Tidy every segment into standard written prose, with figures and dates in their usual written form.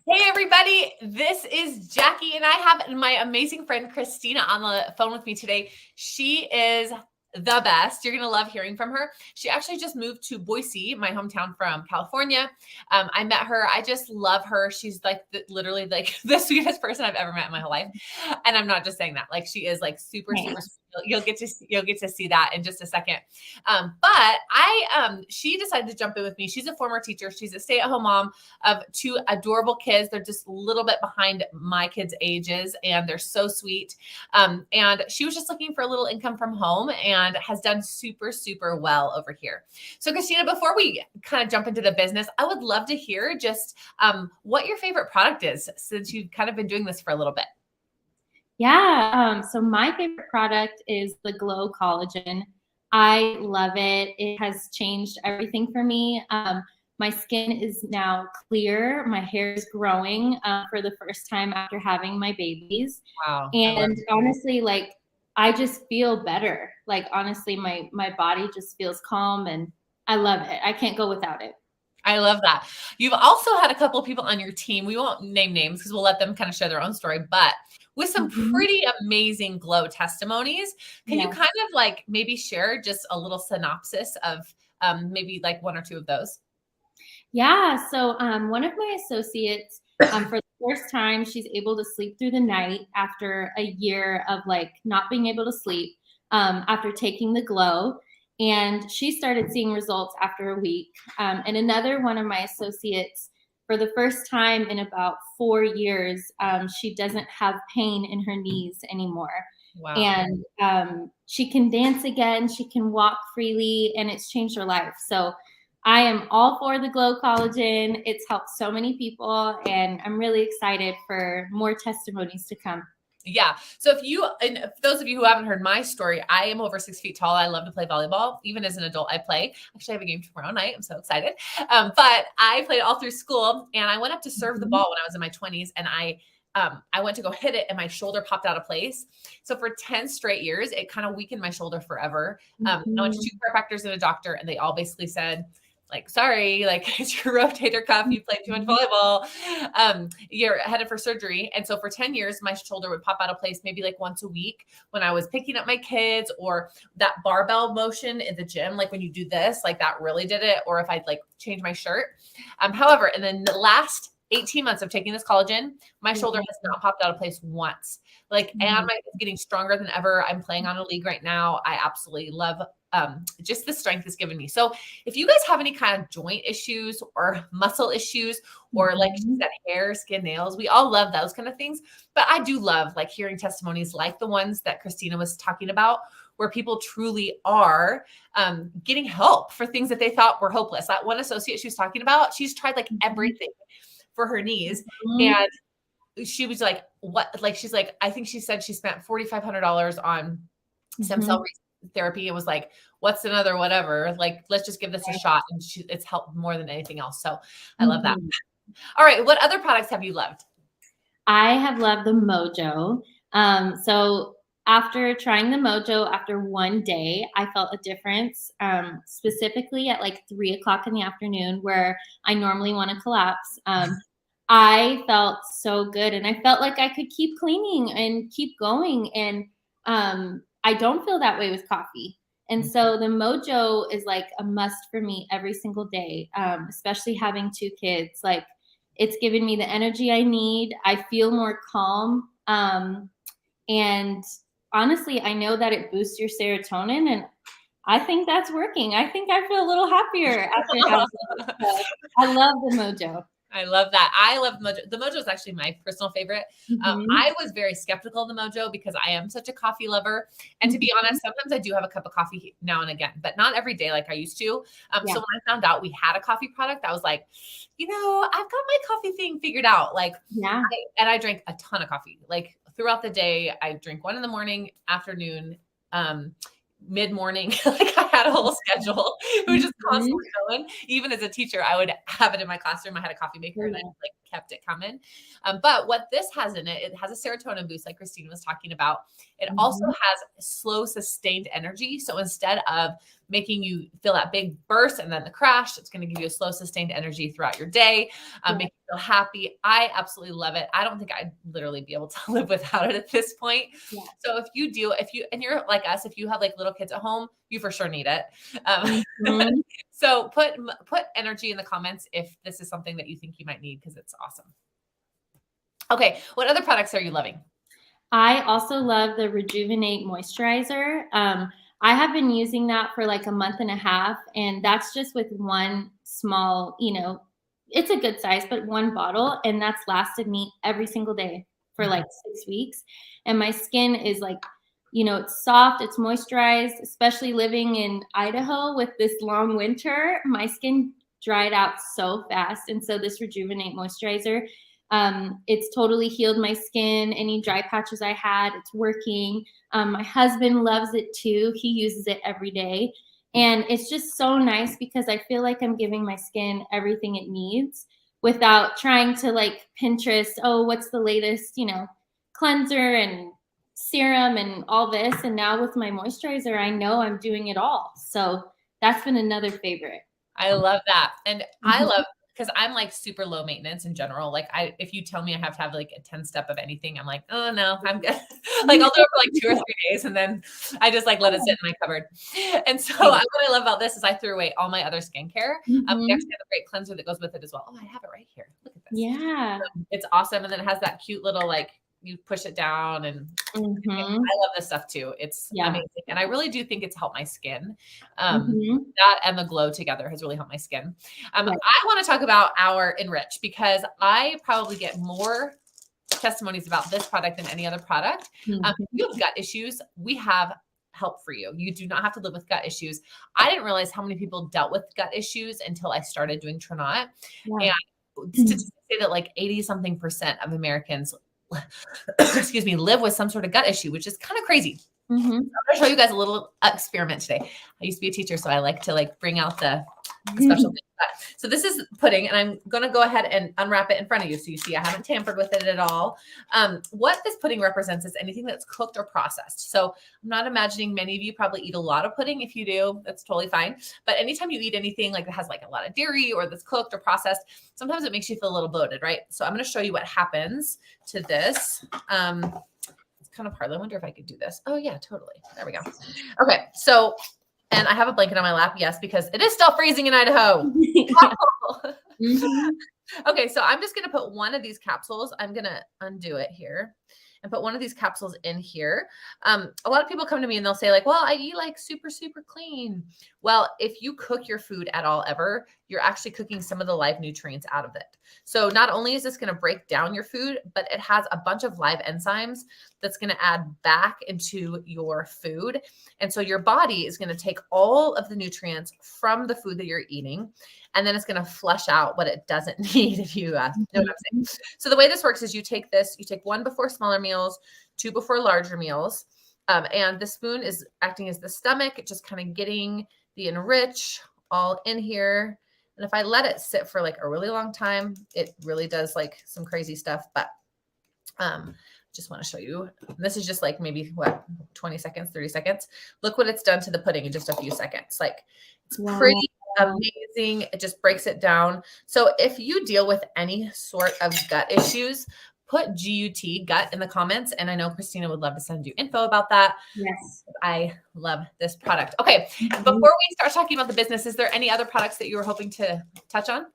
Hey, everybody. This is Jackie, and I have my amazing friend Kristina on the phone with me today. She is the best. You're going to love hearing from her. She actually just moved to Boise, my hometown from California. I met her. I just love her. She's like literally like the sweetest person I've ever met in my whole life. And I'm not just saying that. Like she is like super, super sweet. You'll get to see that in just a second. She decided to jump in with me. She's a former teacher. She's a stay-at-home mom of two adorable kids. They're just a little bit behind my kids' ages, and they're so sweet. And she was just looking for a little income from home and has done super, super well over here. So, Kristina, before we kind of jump into the business, I would love to hear just what your favorite product is, since you've kind of been doing this for a little bit. Yeah. So my favorite product is the Glow Collagen. I love it. It has changed everything for me. My skin is now clear. My hair is growing for the first time after having my babies. Wow. And honestly, like I just feel better. Like honestly, my body just feels calm, and I love it. I can't go without it. I love that. You've also had a couple of people on your team. We won't name names because we'll let them kind of share their own story, but with some pretty amazing glow testimonies. Can you kind of like maybe share just a little synopsis of maybe like one or two of those? Yeah. So one of my associates, for the first time, she's able to sleep through the night after a year of like not being able to sleep after taking the Glow. And she started seeing results after a week. And another one of my associates, for the first time in about 4 years, she doesn't have pain in her knees anymore. Wow. And she can dance again. She can walk freely, and it's changed her life. So I am all for the Glow Collagen. It's helped so many people, and I'm really excited for more testimonies to come. Yeah. So and for those of you who haven't heard my story, I am over 6 feet tall. I love to play volleyball. Even as an adult, I play. Actually, I have a game tomorrow night. I'm so excited. But I played all through school, and I went up to serve the ball when I was in my 20s, and I went to go hit it, and my shoulder popped out of place. So for 10 straight years, it kind of weakened my shoulder forever. I went to 2 chiropractors and a doctor, and they all basically said, like, sorry, like it's your rotator cuff. You played too much volleyball. You're headed for surgery. And so for 10 years, my shoulder would pop out of place maybe like once a week when I was picking up my kids, or that barbell motion in the gym. Like when you do this, like that really did it. Or if I'd like change my shirt. However, and then the last 18 months of taking this collagen, my shoulder has not popped out of place once. Like, and it's getting stronger than ever. I'm playing on a league right now. I absolutely love just the strength it's given me. So if you guys have any kind of joint issues or muscle issues, or like she said, hair, skin, nails, we all love those kind of things. But I do love like hearing testimonies like the ones that Kristina was talking about, where people truly are getting help for things that they thought were hopeless. That one associate she was talking about, she's tried like everything for her knees. And she was like, what? Like, she's like, I think she said she spent $4,500 on stem cell therapy. It was like, what's another whatever? Like, let's just give this a shot. And it's helped more than anything else. So I love that. All right. What other products have you loved? I have loved the Mojo. So after trying the Mojo, after one day, I felt a difference, specifically at like 3:00 in the afternoon, where I normally want to collapse. I felt so good, and I felt like I could keep cleaning and keep going. And I don't feel that way with coffee. And so the Mojo is like a must for me every single day, especially having 2 kids. Like, it's given me the energy I need. I feel more calm. And honestly, I know that it boosts your serotonin, and I think that's working. I think I feel a little happier after having it. So I love the Mojo. I love that. I love Mojo. The Mojo is actually my personal favorite. I was very skeptical of the Mojo because I am such a coffee lover. And to be honest, sometimes I do have a cup of coffee now and again, but not every day like I used to. So when I found out we had a coffee product, I was like, I've got my coffee thing figured out. Like, I drank a ton of coffee. Like throughout the day, I drink 1 in the morning, afternoon, mid-morning. Like I had a whole schedule. It was just constantly going. Even as a teacher, I would have it in my classroom. I had a coffee maker and I like kept it coming. But what this has in it, it has a serotonin boost, like Kristina was talking about. It also has slow, sustained energy. So instead of making you feel that big burst and then the crash, it's going to give you a slow, sustained energy throughout your day, make you feel happy. I absolutely love it. I don't think I'd literally be able to live without it at this point. Yeah. So and you're like us, if you have like little kids at home, you for sure need it. Mhm. So put energy in the comments if this is something that you think you might need, because it's awesome. Okay. What other products are you loving? I also love the Rejuvenate Moisturizer. I have been using that for like a month and a half, and that's just with one small, it's a good size, but one bottle, and that's lasted me every single day for like 6 weeks. And my skin is like, it's soft, it's moisturized, especially living in Idaho with this long winter. My skin dried out so fast. And so this Rejuvenate Moisturizer, it's totally healed my skin. Any dry patches I had, it's working. My husband loves it too. He uses it every day. And it's just so nice because I feel like I'm giving my skin everything it needs without trying to like Pinterest, oh, what's the latest, cleanser and serum and all this. And now with my moisturizer, I know I'm doing it all. So that's been another favorite. I love that. And I Mhm. love, because I'm like super low maintenance in general. Like if you tell me I have to have like a 10 step of anything, I'm like, oh no, I'm good. Like I'll do it for like 2 or 3 days and then I just like let it sit in my cupboard. And so what I love about this is I threw away all my other skincare. We Mhm. actually have a great cleanser that goes with it as well. Oh, I have it right here. Look at this. Yeah. It's awesome. And then it has that cute little, like, you push it down, and Mhm. I love this stuff too. It's Yeah. amazing. And I really do think it's helped my skin. Mhm. That and the glow together has really helped my skin. Right. I want to talk about our Enrich, because I probably get more testimonies about this product than any other product. Mhm. If you have gut issues, we have help for you. You do not have to live with gut issues. I didn't realize how many people dealt with gut issues until I started doing Trinot. Yeah. And statistics say that like 80-something% of Americans, excuse me, live with some sort of gut issue, which is kind of crazy. Mhm. I'm going to show you guys a little experiment today. I used to be a teacher, so I like to like bring out the special things. So this is pudding, and I'm going to go ahead and unwrap it in front of you. So you see, I haven't tampered with it at all. What this pudding represents is anything that's cooked or processed. So I'm not imagining many of you probably eat a lot of pudding. If you do, that's totally fine. But anytime you eat anything like that has like a lot of dairy or that's cooked or processed, sometimes it makes you feel a little bloated, right? So I'm going to show you what happens to this. It's kind of hard. I wonder if I could do this. Oh yeah, totally. There we go. Okay. So, and I have a blanket on my lap. Yes, because it is still freezing in Idaho. Mhm. Okay. So I'm just going to put one of these capsules. I'm going to undo it here and put one of these capsules in here. A lot of people come to me and they'll say like, well, I eat like super, super clean. Well, if you cook your food at all ever, you're actually cooking some of the live nutrients out of it. So not only is this going to break down your food, but it has a bunch of live enzymes that's going to add back into your food. And so your body is going to take all of the nutrients from the food that you're eating, and then it's going to flush out what it doesn't need, if you know what I'm saying. So the way this works is you take one before smaller meals, 2 before larger meals. And the spoon is acting as the stomach, just kind of getting the Enrich all in here. And if I let it sit for like a really long time, it really does like some crazy stuff. But just want to show you. This is just like maybe 20 seconds, 30 seconds. Look what it's done to the pudding in just a few seconds. Like it's pretty amazing. It just breaks it down. So if you deal with any sort of gut issues, put gut in the comments. And I know Kristina would love to send you info about that. Yes. I love this product. Okay. Before we start talking about the business, is there any other products that you were hoping to touch on?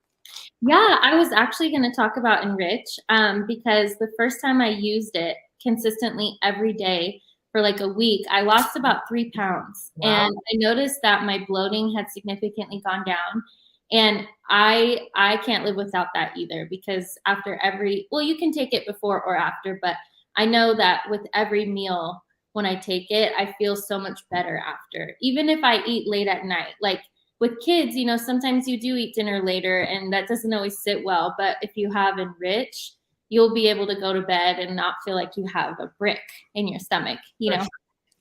Yeah, I was actually going to talk about Enrich because the first time I used it consistently every day for like a week, I lost about 3 pounds. Wow. And I noticed that my bloating had significantly gone down. And I can't live without that either, because after you can take it before or after, but I know that with every meal, when I take it, I feel so much better after. Even if I eat late at night, like with kids, sometimes you do eat dinner later and that doesn't always sit well. But if you have Enrich, you'll be able to go to bed and not feel like you have a brick in your stomach,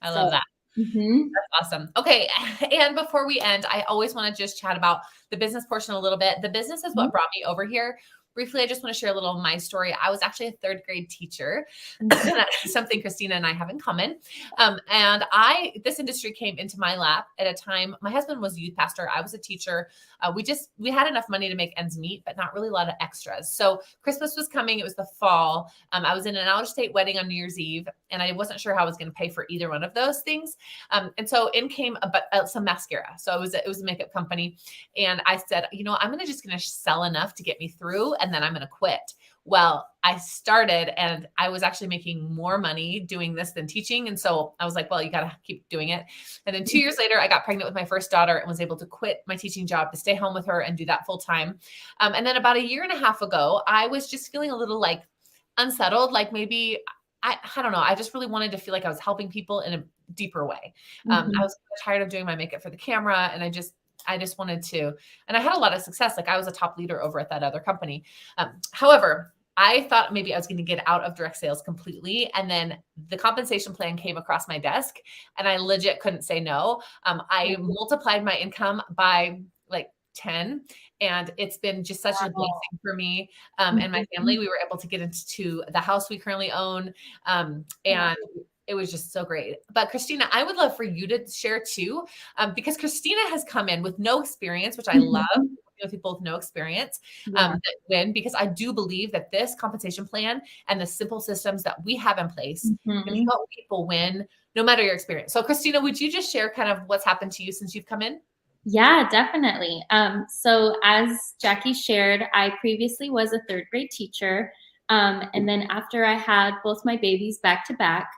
I love that. That's awesome. Okay. And before we end, I always want to just chat about the business portion a little bit. The business is what brought me over here. briefly, I just want to share a little of my story. I was actually a third grade teacher, something Kristina and I have in common. And this industry came into my lap at a time, my husband was a youth pastor. I was a teacher. We had enough money to make ends meet, but not really a lot of extras. So Christmas was coming. It was the fall. I was in an out of state wedding on New Year's Eve, and I wasn't sure how I was going to pay for either one of those things. And so in came some mascara. So it was a makeup company. And I said, I'm just going to sell enough to get me through, and then I'm going to quit. Well, I started and I was actually making more money doing this than teaching. And so I was like, well, you got to keep doing it. And then 2 years later, I got pregnant with my first daughter and was able to quit my teaching job to stay home with her and do that full time. And then about a year and a half ago, I was just feeling a little like unsettled, like maybe I don't know. I just really wanted to feel like I was helping people in a deeper way. I was tired of doing my makeup for the camera, and I just wanted to, and I had a lot of success. Like I was a top leader over at that other company. However, I thought maybe I was going to get out of direct sales completely. And then the compensation plan came across my desk and I legit couldn't say no. I multiplied my income by like 10. And it's been just such a blessing for me and my family. We were able to get into the house we currently own. And it was just so great. But Kristina, I would love for you to share too, because Kristina has come in with no experience, which I love. With people with no experience that win, because I do believe that this compensation plan and the simple systems that we have in place can help people win no matter your experience. So Kristina, would you just share kind of what's happened to you since you've come in? Yeah, definitely. So as Jackie shared, I previously was a third grade teacher. And then after I had both my babies back to back,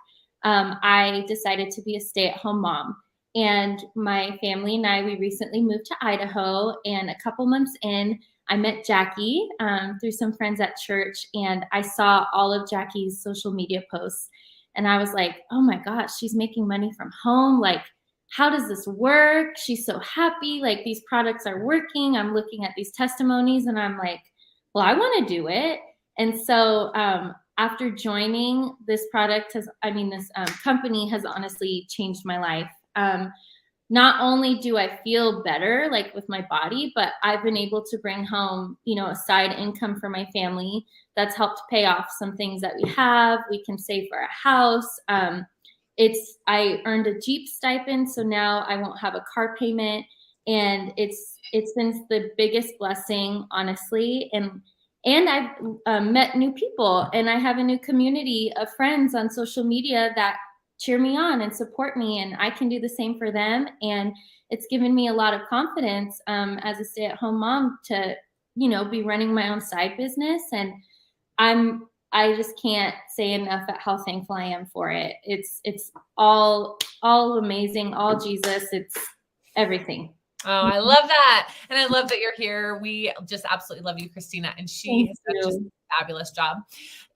I decided to be a stay-at-home mom. And my family and I, we recently moved to Idaho, and a couple months in, I met Jackie through some friends at church, and I saw all of Jackie's social media posts, and I was like, oh my gosh, she's making money from home. Like, how does this work? She's so happy. Like, these products are working. I'm looking at these testimonies, and I'm like, well, I want to do it. And so after joining, this company has honestly changed my life. Not only do I feel better, like with my body, but I've been able to bring home, a side income for my family that's helped pay off some things that we have. We can save for a house. I earned a Jeep stipend, so now I won't have a car payment, and it's been the biggest blessing, honestly. And I've met new people, and I have a new community of friends on social media that cheer me on and support me, and I can do the same for them. And it's given me a lot of confidence as a stay-at-home mom to, be running my own side business. And I just can't say enough at how thankful I am for it. It's all amazing, all Jesus. It's everything. Oh, I love that. And I love that you're here. We just absolutely love you, Kristina. And she has done just a fabulous job.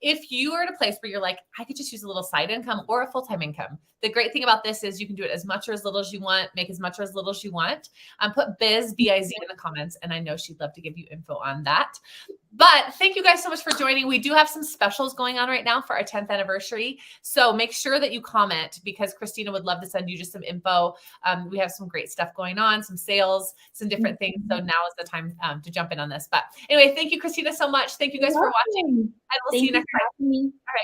If you are at a place where you're like, I could just use a little side income or a full-time income, the great thing about this is you can do it as much or as little as you want, make as much or as little as you want. Put B-I-Z in the comments, and I know she'd love to give you info on that. But thank you guys so much for joining. We do have some specials going on right now for our 10th anniversary. So make sure that you comment, because Kristina would love to send you just some info. We have some great stuff going on, some sales, some different things. So now is the time to jump in on this. But anyway, thank you, Kristina, so much. Thank you guys for watching. And we'll see you next time. All right.